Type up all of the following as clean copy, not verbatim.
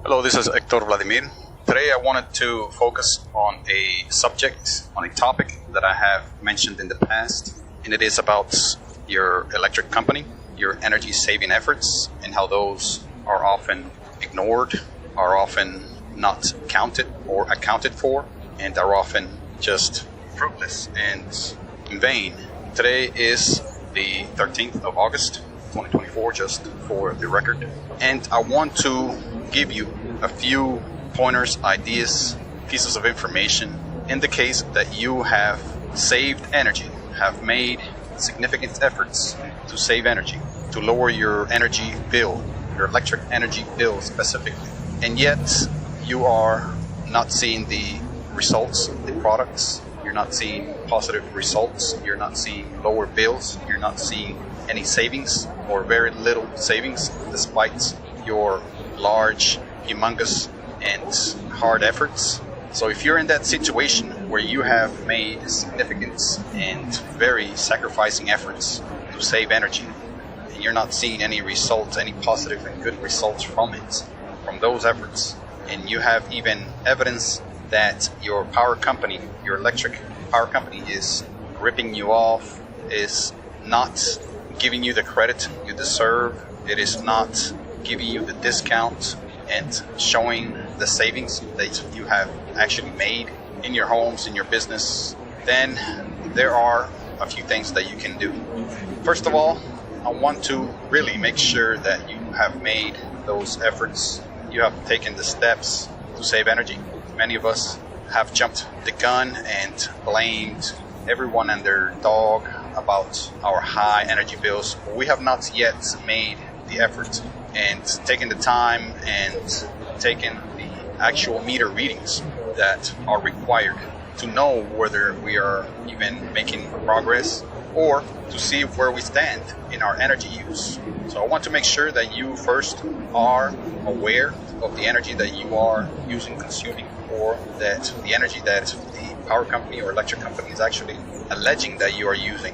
Hello, this is Hector Vladimir. Today I wanted to focus on a subject, on a topic that I have mentioned in the past, and it is about your electric company, your energy saving efforts, and how those are often ignored, are often not counted or accounted for, and are often just fruitless and in vain. Today is the 13th of August, 2024, just for the record, and I want to give you a few pointers, ideas, pieces of information in the case that you have saved energy, have made significant efforts to save energy, to lower your energy bill, your electric energy bill specifically, and yet you are not seeing the results, the products, you're not seeing positive results, you're not seeing lower bills, you're not seeing any savings or very little savings despite your large, humongous, and hard efforts. So if you're in that situation where you have made significant and very sacrificing efforts to save energy, and you're not seeing any results, any positive and good results from it, from those efforts, and you have even evidence that your power company, your electric power company, is ripping you off, is not giving you the credit you deserve, it is not giving you the discount and showing the savings that you have actually made in your homes, in your business, then there are a few things that you can do. First of all, I want to really make sure that you have made those efforts, you have taken the steps to save energy. Many of us have jumped the gun and blamed everyone and their dog about our high energy bills. We have not yet made the effort and taken the time and taken the actual meter readings that are required to know whether we are even making progress or to see where we stand in our energy use. So I want to make sure that you first are aware of the energy that you are using, consuming, or that the energy that the power company or electric company is actually alleging that you are using.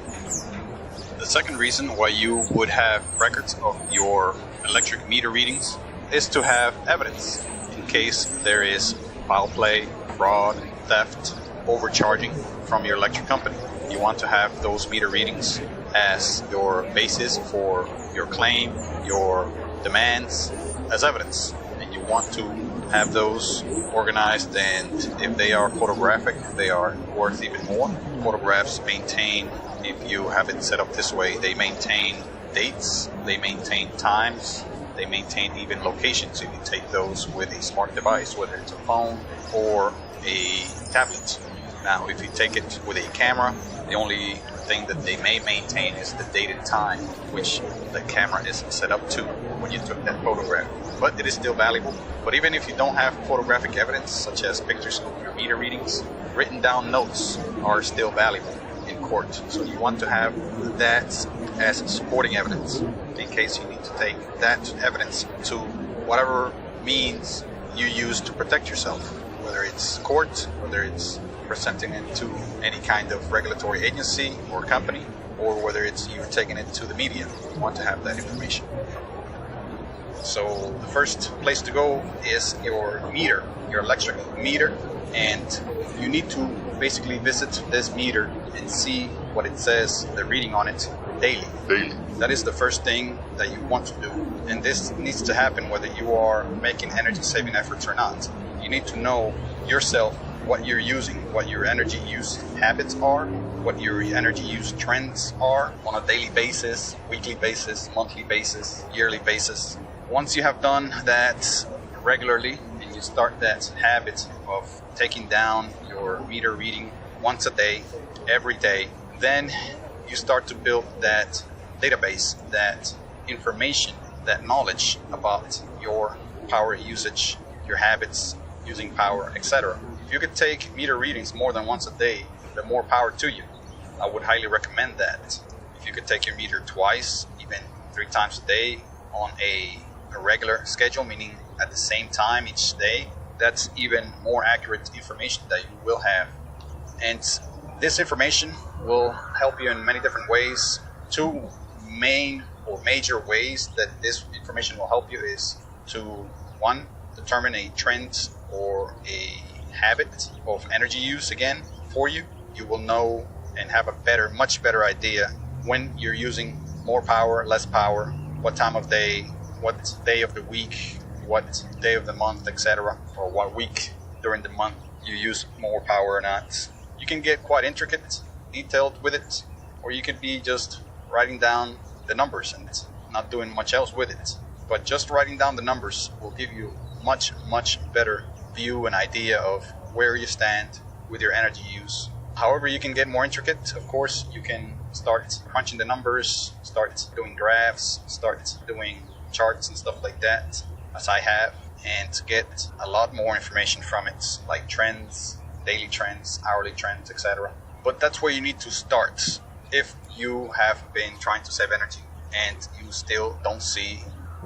The second reason why you would have records of your electric meter readings is to have evidence in case there is foul play, fraud, theft, overcharging from your electric company. You want to have those meter readings as your basis for your claim, your demands, as evidence. And you want to have those organized, and if they are photographic, they are worth even more. Photographs maintain, if you have it set up this way, they maintain dates, they maintain times, they maintain even locations if you take those with a smart device, whether it's a phone or a tablet. Now, if you take it with a camera, the only thing that they may maintain is the date and time which the camera is set up to when you took that photograph. But it is still valuable. But even if you don't have photographic evidence, such as pictures of your meter readings, written down notes are still valuable in court. So you want to have that as supporting evidence in case you need to take that evidence to whatever means you use to protect yourself, whether it's court, whether it's presenting it to any kind of regulatory agency or company, or whether it's you're taking it to the media. You want to have that information. So the first place to go is your meter, your electric meter, and you need to basically visit this meter and see what it says, the reading on it, daily. That is the first thing that you want to do. And this needs to happen whether you are making energy saving efforts or not. You need to know yourself what you're using, what your energy use habits are, what your energy use trends are on a daily basis, weekly basis, monthly basis, yearly basis. Once you have done that regularly and you start that habit of taking down your meter reading once a day, every day, then you start to build that database, that information, that knowledge about your power usage, your habits, using power, etc. If you could take meter readings more than once a day, the more power to you. I would highly recommend that. If you could take your meter twice, even 3 times a day on a regular schedule, meaning at the same time each day, that's even more accurate information that you will have. And this information will help you in many different ways. 2 main or major ways that this information will help you is to, 1, determine a trend or a habit of energy use again for you. You will know and have a much better idea when you're using more power, less power, what time of day, what day of the week, what day of the month, etc., or what week during the month you use more power or not. You can get quite intricate, detailed with it, or you could be just writing down the numbers and not doing much else with it. But just writing down the numbers will give you much better view and idea of where you stand with your energy use. However, you can get more intricate. Of course, you can start crunching the numbers, start doing graphs, start doing charts and stuff like that, as I have, and get a lot more information from it, like trends, daily trends, hourly trends, etc. But that's where you need to start if you have been trying to save energy and you still don't see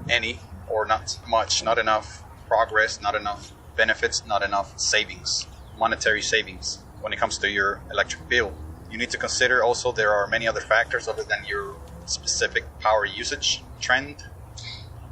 any or not much, not enough progress, not enough benefits, not enough savings, monetary savings when it comes to your electric bill. You need to consider also there are many other factors other than your specific power usage trend.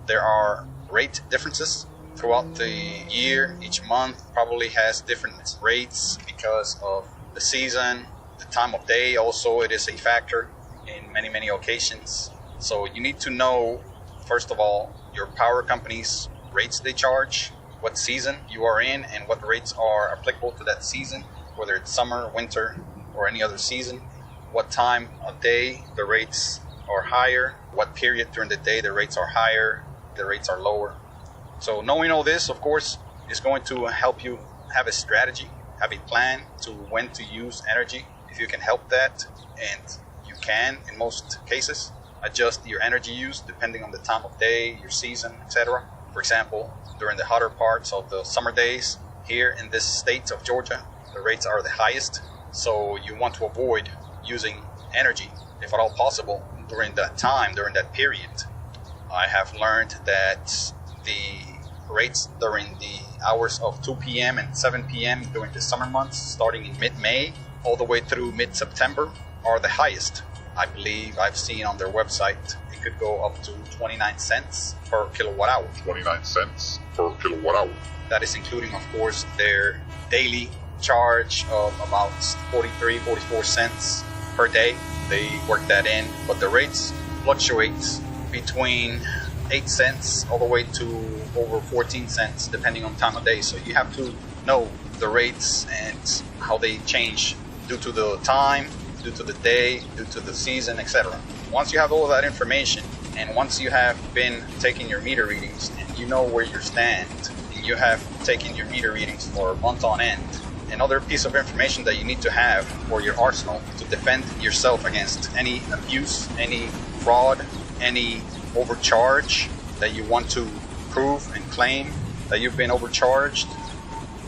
There are rate differences throughout the year. Each month probably has different rates because of the season, the time of day. Also, it is a factor in many occasions. So you need to know, first of all, your power company's rates they charge, what season you are in, and what rates are applicable to that season, whether it's summer, winter, or any other season. What time of day the rates are higher, what period during the day the rates are higher, the rates are lower. So knowing all this, of course, is going to help you have a strategy, have a plan to when to use energy. If you can help that, and you can in most cases, adjust your energy use depending on the time of day, your season, etc. For example, during the hotter parts of the summer days, here in this state of Georgia, the rates are the highest. So you want to avoid using energy, if at all possible, during that time, during that period. I have learned that the rates during the hours of 2 p.m. and 7 p.m. during the summer months, starting in mid-May all the way through mid-September, are the highest. I believe I've seen on their website it could go up to 29 cents per kilowatt hour. 29 cents per kilowatt hour. That is including, of course, their daily charge of about 44 cents per day. They work that in, but the rates fluctuate between 8 cents all the way to over 14 cents depending on time of day. So you have to know the rates and how they change due to the time, due to the day, due to the season, etc. Once you have all of that information, and once you have been taking your meter readings and you know where you stand, and you have taken your meter readings for a month on end, another piece of information that you need to have for your arsenal to defend yourself against any abuse, any fraud, any overcharge that you want to prove and claim that you've been overcharged.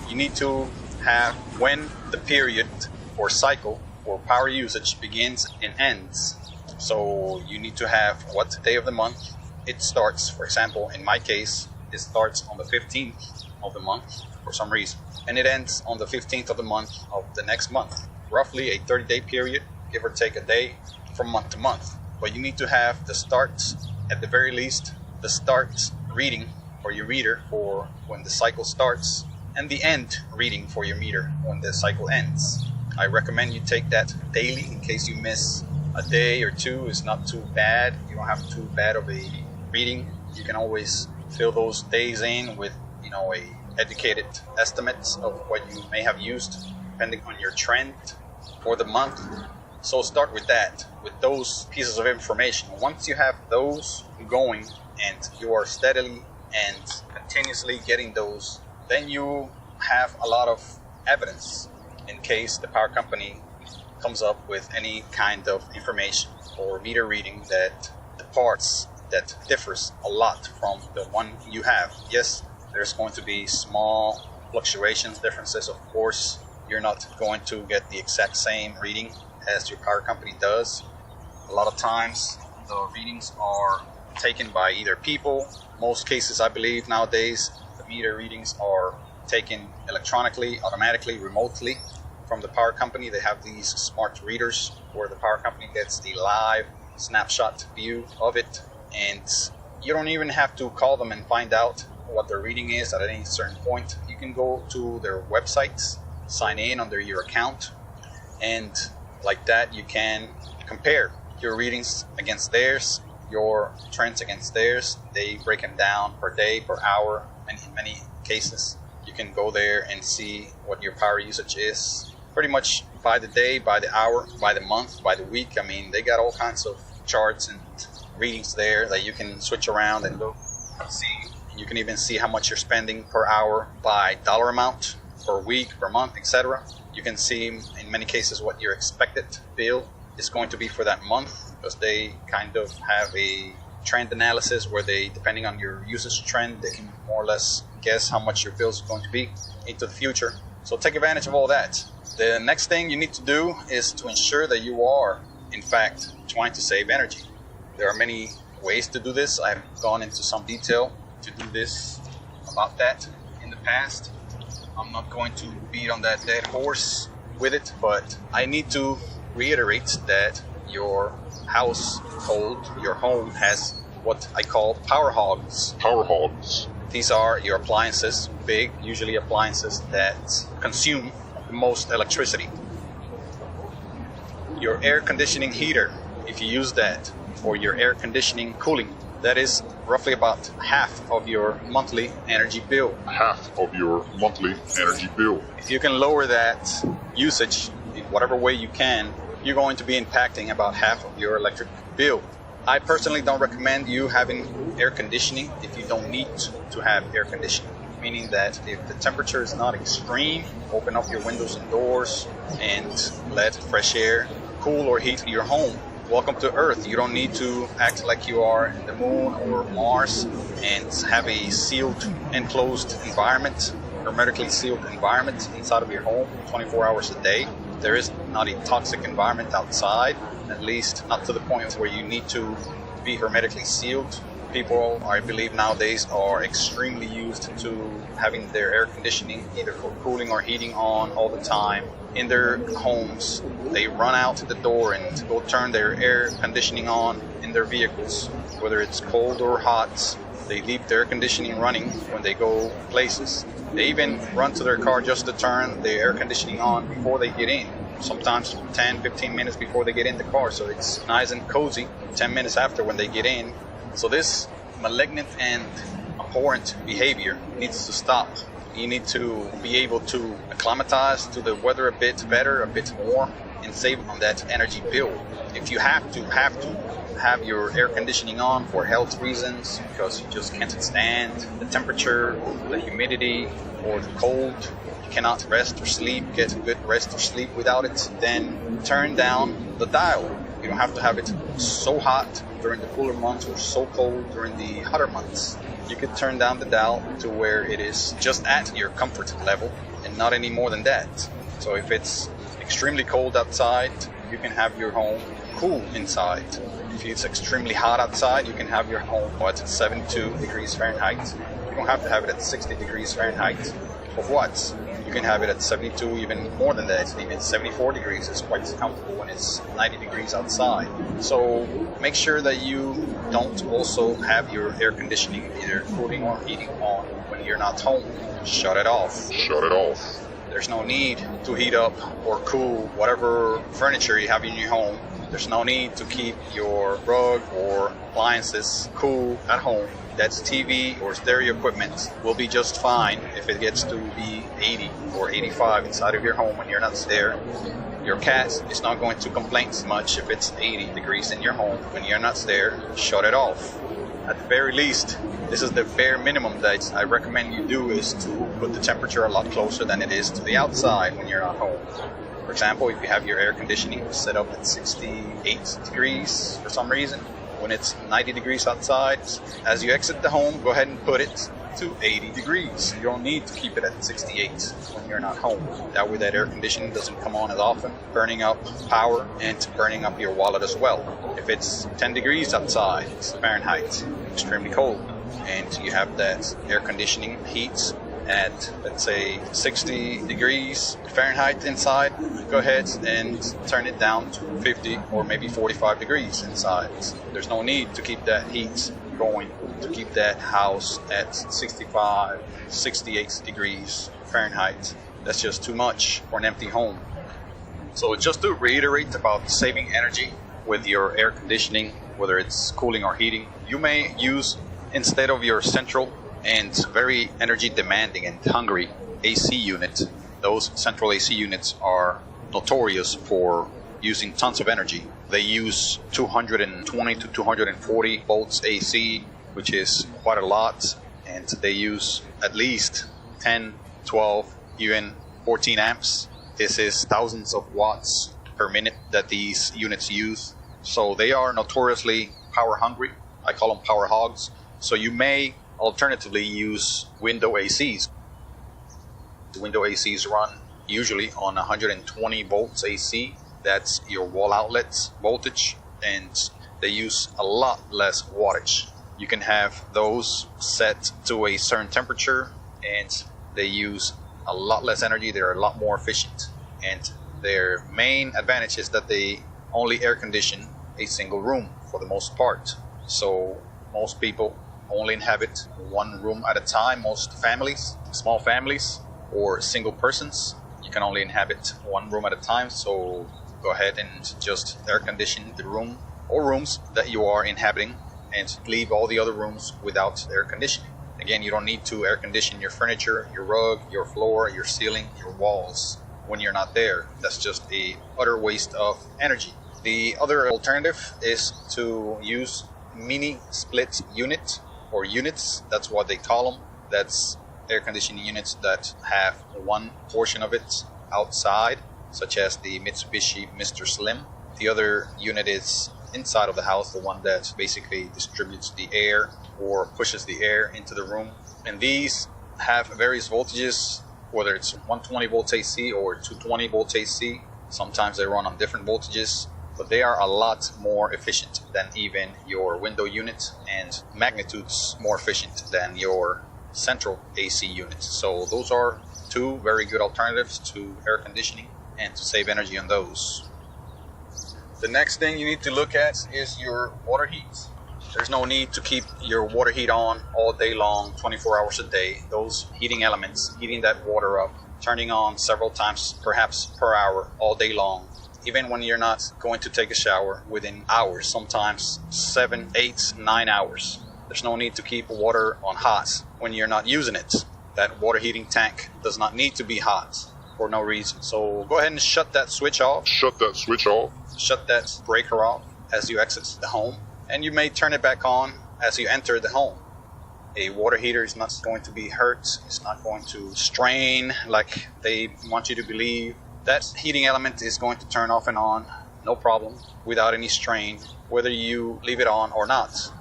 You need to have when the period or cycle or power usage begins and ends. So you need to have what day of the month it starts. For example, in my case, it starts on the 15th of the month for some reason, and it ends on the 15th of the month of the next month. Roughly a 30-day period, give or take a day from month to month. But you need to have the start, at the very least, the start reading for your meter for when the cycle starts, and the end reading for your meter when the cycle ends. I recommend you take that daily in case you miss a day or two. It's not too bad. You don't have too bad of a reading. You can always fill those days in with, a educated estimate of what you may have used depending on your trend for the month. So start with that, with those pieces of information. Once you have those going and you are steadily and continuously getting those, then you have a lot of evidence in case the power company comes up with any kind of information or meter reading that departs, that differs a lot from the one you have. Yes, there's going to be small fluctuations, differences, of course. You're not going to get the exact same reading as your power company does. A lot of times the readings are taken by either people. Most cases, I believe nowadays, the meter readings are taken electronically, automatically, remotely from the power company. They have these smart readers where the power company gets the live snapshot view of it, and you don't even have to call them and find out what their reading is at any certain point, you can go to their websites, sign in under your account, and like that you can compare your readings against theirs, your trends against theirs. They break them down per day, per hour, and in many cases you can go there and see what your power usage is pretty much by the day, by the hour, by the month, by the week. I mean, they got all kinds of charts and readings there that you can switch around and look and see. You can even see how much you're spending per hour by dollar amount, per week, per month, etc. You can see in many cases what your expected bill is going to be for that month, because they kind of have a trend analysis where they, depending on your usage trend, they can more or less guess how much your bill is going to be into the future. So take advantage of all that. The next thing you need to do is to ensure that you are, in fact, trying to save energy. There are many ways to do this. I've gone into some detail to do this about that in the past. I'm not going to beat on that dead horse with it, but I need to reiterate that your household, your home, has what I call power hogs. Power hogs. These are your appliances, big, usually appliances that consume the most electricity. Your air conditioning heater, if you use that, or your air conditioning cooling, that is roughly about half of your monthly energy bill. Half of your monthly energy bill. If you can lower that usage in whatever way you can, you're going to be impacting about half of your electric bill. I personally don't recommend you having air conditioning if you don't need to have air conditioning. Meaning that if the temperature is not extreme, open up your windows and doors and let fresh air cool or heat your home. Welcome to Earth. You don't need to act like you are in the moon or Mars and have a sealed, enclosed environment, hermetically sealed environment inside of your home 24 hours a day. There is not a toxic environment outside, at least not to the point where you need to be hermetically sealed. People, I believe nowadays, are extremely used to having their air conditioning either for cooling or heating on all the time in their homes. They run out to the door and go turn their air conditioning on in their vehicles, whether it's cold or hot. They leave their air conditioning running when they go places. They even run to their car just to turn the air conditioning on before they get in. Sometimes 10-15 minutes before they get in the car, so it's nice and cozy 10 minutes after when they get in. So this malignant and abhorrent behavior needs to stop. You need to be able to acclimatize to the weather a bit better, a bit more, and save on that energy bill. If you have to have your air conditioning on for health reasons, because you just can't stand the temperature, the humidity, or the cold, you cannot rest or sleep, get a good rest or sleep without it, then turn down the dial. You don't have to have it so hot during the cooler months or so cold during the hotter months. You could turn down the dial to where it is just at your comfort level and not any more than that. So if it's extremely cold outside, you can have your home cool inside. If it's extremely hot outside, you can have your home at 72 degrees Fahrenheit. You don't have to have it at 60 degrees Fahrenheit. For what? You can have it at 72, even more than that. Even 74 degrees is quite comfortable when it's 90 degrees outside. So make sure that you don't also have your air conditioning either cooling or heating on when you're not home. Shut it off. Shut it off. There's no need to heat up or cool whatever furniture you have in your home. There's no need to keep your rug or appliances cool at home. That's TV or stereo equipment will be just fine if it gets to be 80 or 85 inside of your home when you're not there. Your cat is not going to complain as much if it's 80 degrees in your home when you're not there. Shut it off. At the very least, this is the bare minimum that I recommend you do, is to put the temperature a lot closer than it is to the outside when you're not home. For example, if you have your air conditioning set up at 68 degrees for some reason, when it's 90 degrees outside, as you exit the home, go ahead and put it to 80 degrees. You don't need to keep it at 68 when you're not home. That way that air conditioning doesn't come on as often, burning up power and burning up your wallet as well. If it's 10 degrees outside, it's Fahrenheit, extremely cold, and you have that air conditioning heat at, let's say, 60 degrees Fahrenheit inside, go ahead and turn it down to 50 or maybe 45 degrees inside. There's no need to keep that heat going to keep that house at 65, 68 degrees Fahrenheit. That's just too much for an empty home. So just to reiterate about saving energy with your air conditioning, whether it's cooling or heating, you may use, instead of your central and very energy demanding and hungry AC unit, those central AC units are notorious for using tons of energy. They use 220 to 240 volts AC, which is quite a lot, and they use at least 10, 12, even 14 amps. This is thousands of watts per minute that these units use. So they are notoriously power hungry. I call them power hogs. So you may alternatively use window ACs. The window ACs run usually on 120 volts AC. That's your wall outlet voltage, and they use a lot less wattage. You can have those set to a certain temperature, and they use a lot less energy. They're a lot more efficient, and their main advantage is that they only air condition a single room for the most part. So most people only inhabit one room at a time. Most families, small families or single persons, you can only inhabit one room at a time. So go ahead and just air condition the room or rooms that you are inhabiting, and leave all the other rooms without air conditioning. Again, you don't need to air condition your furniture, your rug, your floor, your ceiling, your walls when you're not there. That's just a utter waste of energy. The other alternative is to use mini split unit or units. That's what they call them. That's air conditioning units that have one portion of it outside, such as the Mitsubishi Mr. Slim. The other unit is inside of the house, the one that basically distributes the air or pushes the air into the room. And these have various voltages, whether it's 120 volts AC or 220 volts AC. Sometimes they run on different voltages, but they are a lot more efficient than even your window unit, and magnitudes more efficient than your central AC unit. So those are two very good alternatives to air conditioning and to save energy on those. The next thing you need to look at is your water heat. There's no need to keep your water heat on all day long, 24 hours a day. Those heating elements, heating that water up, turning on several times, perhaps per hour, all day long. Even when you're not going to take a shower, within hours, sometimes 7, 8, 9 hours. There's no need to keep water on hot when you're not using it. That water heating tank does not need to be hot for no reason. So go ahead and shut that switch off. Shut that switch off. Shut that breaker off as you exit the home. And you may turn it back on as you enter the home. A water heater is not going to be hurt. It's not going to strain like they want you to believe. That heating element is going to turn off and on, no problem, without any strain, whether you leave it on or not.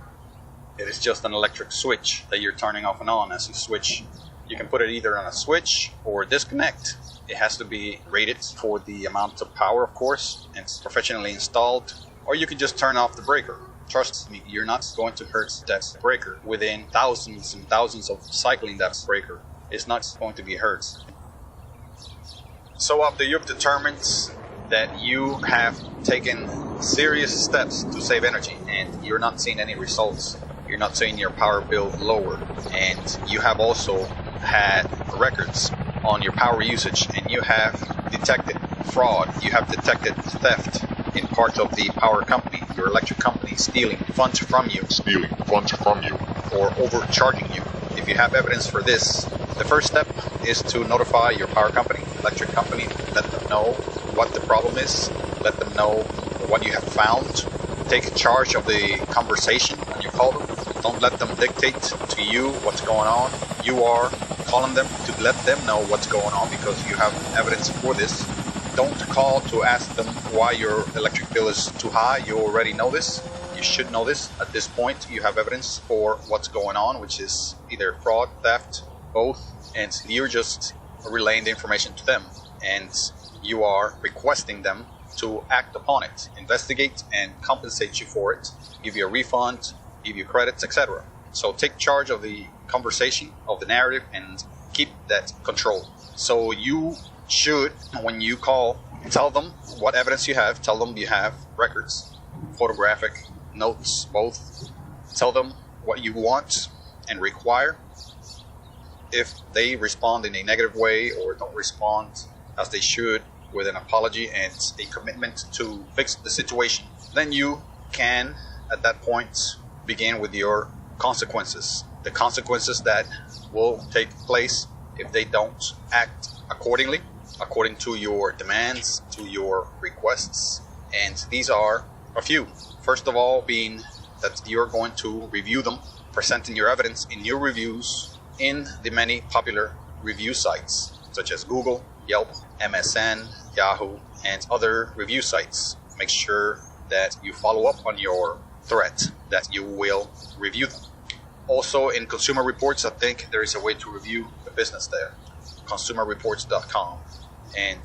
It is just an electric switch that you're turning off and on as you switch. You can put it either on a switch or disconnect. It has to be rated for the amount of power, of course, and it's professionally installed. Or you can just turn off the breaker. Trust me, you're not going to hurt that breaker. Within thousands and thousands of cycling that breaker, it's not going to be hurt. So after you've determined that you have taken serious steps to save energy and you're not seeing any results, you're not seeing your power bill lower, and you have also had records on your power usage, and you have detected fraud, you have detected theft in part of the power company, your electric company stealing funds from you, or overcharging you. If you have evidence for this, the first step is to notify your power company, electric company, let them know what the problem is, let them know what you have found. Take charge of the conversation when you call them. Don't let them dictate to you what's going on. You are calling them to let them know what's going on because you have evidence for this. Don't call to ask them why your electric bill is too high. You already know this. You should know this. At this point, you have evidence for what's going on, which is either fraud, theft, both, and you're just relaying the information to them, and you are requesting them to act upon it, investigate and compensate you for it, give you a refund, give you credits, etc. So take charge of the conversation, of the narrative, and keep that control. So you should, when you call, tell them what evidence you have. Tell them you have records, photographic, notes, both. Tell them what you want and require. If they respond in a negative way or don't respond as they should with an apology and a commitment to fix the situation, then you can, at that point, begin with your consequences. The consequences that will take place if they don't act accordingly, according to your demands, to your requests. And these are a few. First of all, being that you're going to review them, presenting your evidence in your reviews in the many popular review sites, such as Google, Yelp, MSN, Yahoo, and other review sites. Make sure that you follow up on your threat, that you will review them. Also, in consumer reports, I think there is a way to review the business there, consumerreports.com. And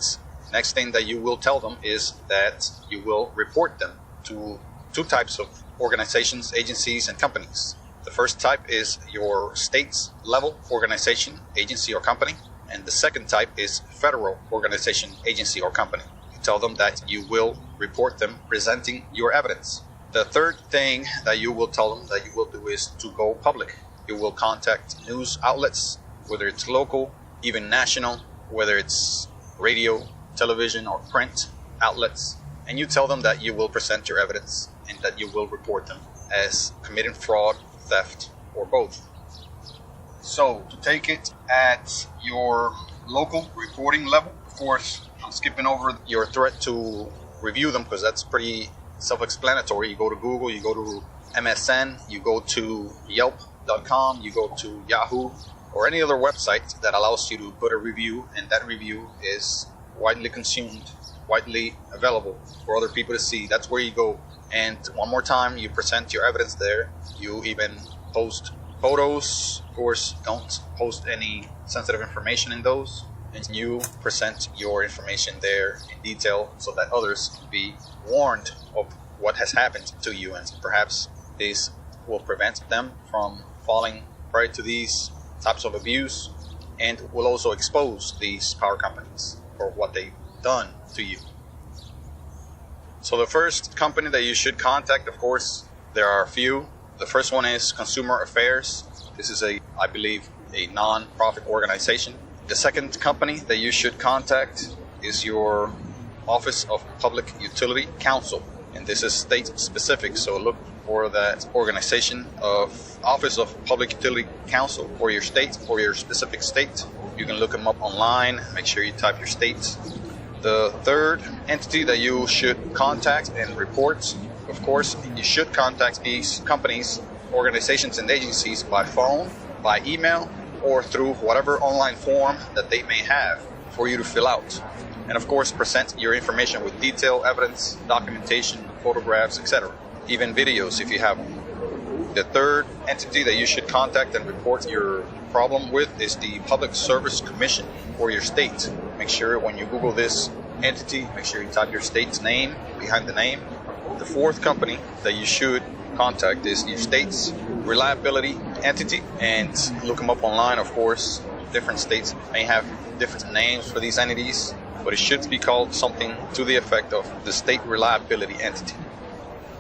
next thing that you will tell them is that you will report them to two types of organizations, agencies, and companies. The first type is your state's level organization, agency, or company. And the second type is federal organization, agency, or company. You tell them that you will report them presenting your evidence. The third thing that you will tell them that you will do is to go public. You will contact news outlets, whether it's local, even national, whether it's radio, television, or print outlets, and you tell them that you will present your evidence and that you will report them as committing fraud, theft, or both. So, to take it at your local reporting level, of course, I'm skipping over your threat to review them because that's pretty self-explanatory. You go to Google, you go to MSN, you go to Yelp.com, you go to Yahoo, or any other website that allows you to put a review, and that review is widely consumed, widely available for other people to see. That's where you go. And one more time, you present your evidence there. You even post photos. Of course, don't post any sensitive information in those. And you present your information there in detail so that others can be warned of what has happened to you, and perhaps this will prevent them from falling prey to these types of abuse, and will also expose these power companies for what they've done to you. So the first company that you should contact, of course, there are a few. The first one is Consumer Affairs. This is I believe, a non-profit organization. The second company that you should contact is your Office of Public Utility Council, and this is state specific, so look for that organization of Office of Public Utility Council for your state, for your specific state. You can look them up online, make sure you type your state. The third entity that you should contact and report, of course, you should contact these companies, organizations, and agencies by phone, by email, or through whatever online form that they may have for you to fill out. And of course, present your information with detailed evidence, documentation, photographs, etc. Even videos if you have them. The third entity that you should contact and report your problem with is the Public Service Commission for your state. Make sure when you Google this entity, make sure you type your state's name behind the name. The fourth company that you should contact is your state's reliability entity, and look them up online. Of course, different states may have different names for these entities, but it should be called something to the effect of the State Reliability Entity.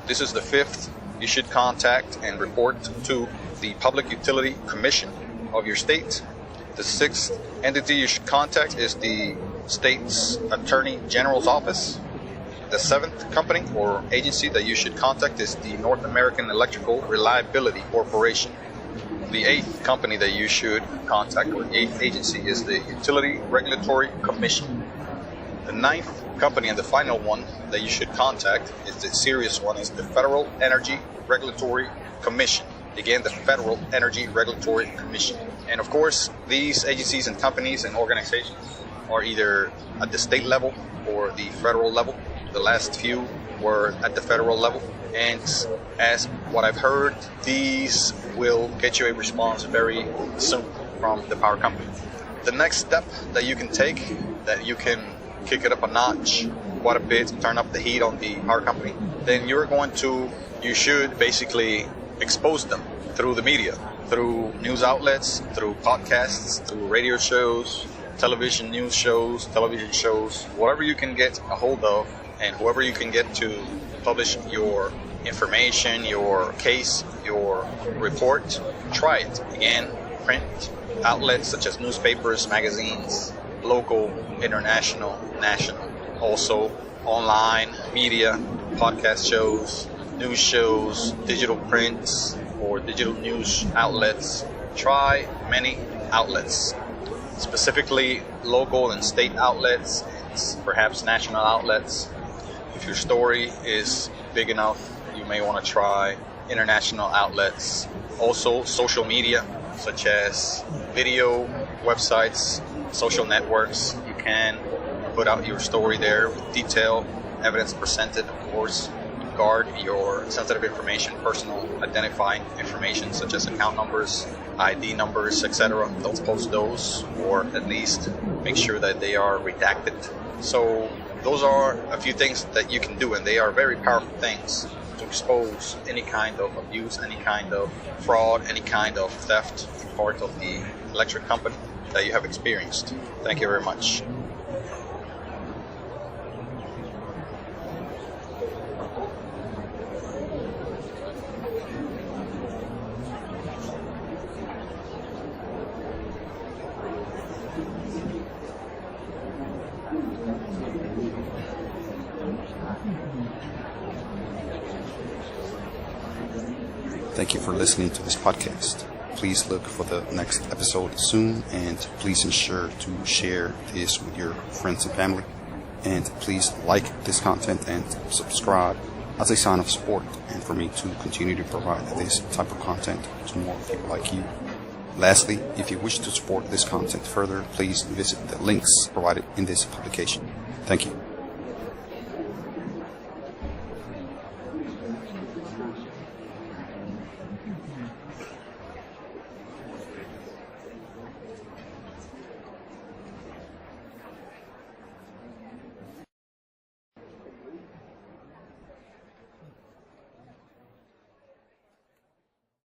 This is the fifth. You should contact and report to the Public Utility Commission of your state. The sixth entity you should contact is the state's Attorney General's office. The seventh company or agency that you should contact is the North American Electrical Reliability Corporation. The eighth company that you should contact, or the eighth agency, is the Utility Regulatory Commission. The ninth company and the final one that you should contact is the serious one, is the Federal Energy Regulatory Commission. Again, the Federal Energy Regulatory Commission. And of course, these agencies and companies and organizations are either at the state level or the federal level. The last few were at the federal level. And as what I've heard, these will get you a response very soon from the power company. The next step that you can take, that you can kick it up a notch quite a bit, turn up the heat on the power company, then you should basically expose them through the media, through news outlets, through podcasts, through radio shows, television news shows, television shows, whatever you can get a hold of, and whoever you can get to publish your information, your case, your report, try it. Again, print outlets such as newspapers, magazines, local, international, national. Also, online media, podcast shows, news shows, digital prints, or digital news outlets. Try many outlets, specifically local and state outlets, and perhaps national outlets. If your story is big enough, you may want to try international outlets. Also, social media, such as video, websites, social networks. You can put out your story there with detailed evidence presented, of course. Guard your sensitive information, personal identifying information such as account numbers, ID numbers, etc. Don't post those, or at least make sure that they are redacted. So those are a few things that you can do, and they are very powerful things to expose any kind of abuse, any kind of fraud, any kind of theft on part of the electric company that you have experienced. Thank you very much. Thank you for listening to this podcast. Please look for the next episode soon, and please ensure to share this with your friends and family. And please like this content and subscribe as a sign of support and for me to continue to provide this type of content to more people like you. Lastly, if you wish to support this content further, please visit the links provided in this publication. Thank you.